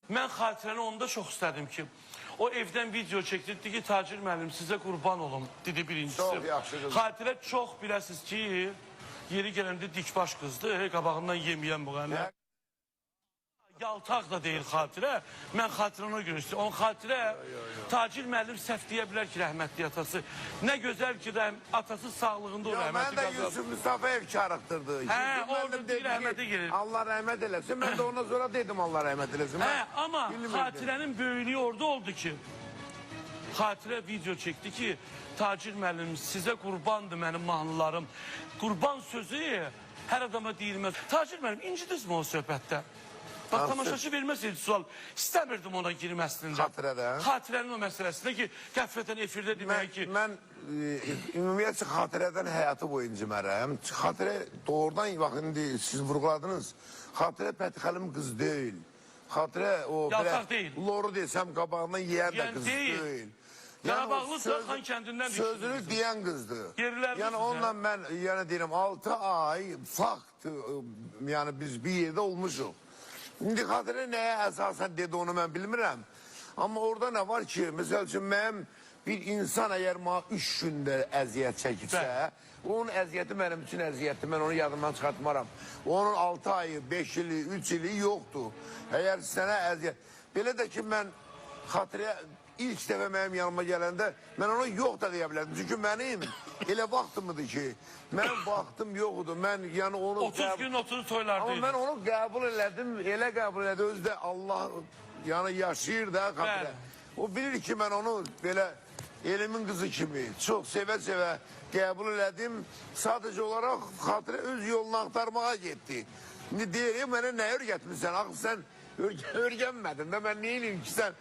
Mən Xatirəni onda çox istədim ki, o evdən video çəkdirdi ki, Tacir müəllim sizə qurban olum, dedi birincisi. Çox yaxşı qız. Xatirə çox biləsiniz ki, yeri gələndə dikbaş qızdır, qabağından yeməyən bu qəni. Yaltaq da deyil Xatirə, mən Xatirə ona görə istəyirəm. Onun Xatirə, Tacir müəllim səhv deyə bilər ki, rəhmətli atası. Nə gözəl ki, atası sağlığında o rəhmətli qazandı. Mən də Yusuf Mustafayev çağırtdırdı. Orada deyil, rəhmətə gelir. Allah rəhmət eləsin, mən də ondan sonra dedim Allah rəhmət eləsin. Amma Xatirənin böyüklüyü orada oldu ki, Xatirə video çəkdi ki, Tacir müəllim sizə qurbandır mənim mahnılarım. Qurban sözü hər adama deyilməz. Tacir müəllim, incidiz mi o söhbətdə? Bak tamaşaçı vermeseydi sual, istəmirdim ona girməsində. Xatirədə? Xatirənin o məsələsində ki, qəflətən efirdə demək ki... Mən ümumiyyətcə Xatirədən həyatı boyunca mərəm. Xatirə doğrudan, baxın, siz vurguladınız. Xatirə Pətixəlim qız deyil. Xatirə o... Yaltaq deyil. Loru desəm qabağından yeyən də qız deyil. Qarabağlı Xan kəndindən düşdü. Sözünü deyən qızdır. Gerilərdir. Yəni onunla mən deyirəm 6 ay fakt, yəni biz bir yerdə olmuşuq. İndi Xatirə nəyə əsasən dedi onu mən bilmirəm. Amma orada nə var ki, məsəl üçün mənim bir insan əgər 3 gündə əziyyət çəkirsə, onun əziyyəti mənim üçün əziyyətdir, mən onu yadımdan çıxartmaram. Onun 6 ayı, 5 ili, 3 ili yoxdur. Əgər sənə əziyyət... Belə də ki, mən Xatirə ilk dəfə mənim yanıma gələndə, mən ona yox da deyə bilərdim. Çünki mənim elə vaxtımdır ki, mənim vaxtım yoxdur. Mən yəni onu... 30 gün 30 toylardaydı. Amma mən onu qəbul elədim, elə qəbul elədim. Özü də Allah yəni yaşayır da Xatirə. O bilir ki, mən onu belə elimin qızı kimi çox sevə-sevə qəbul elədim. Sadəcə olaraq Xatirə öz yolunu axtarmağa getdi. İndi deyir, mənə nə öyrətmirsən? Axı sən öyrənmədin də mən neyim ki, sən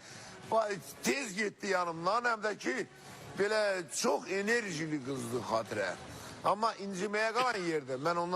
tez getdi yanımdan, həm də ki, belə çox enerjili qızdı Xatirə. Amma inciməyə qalan yerdə mən ondan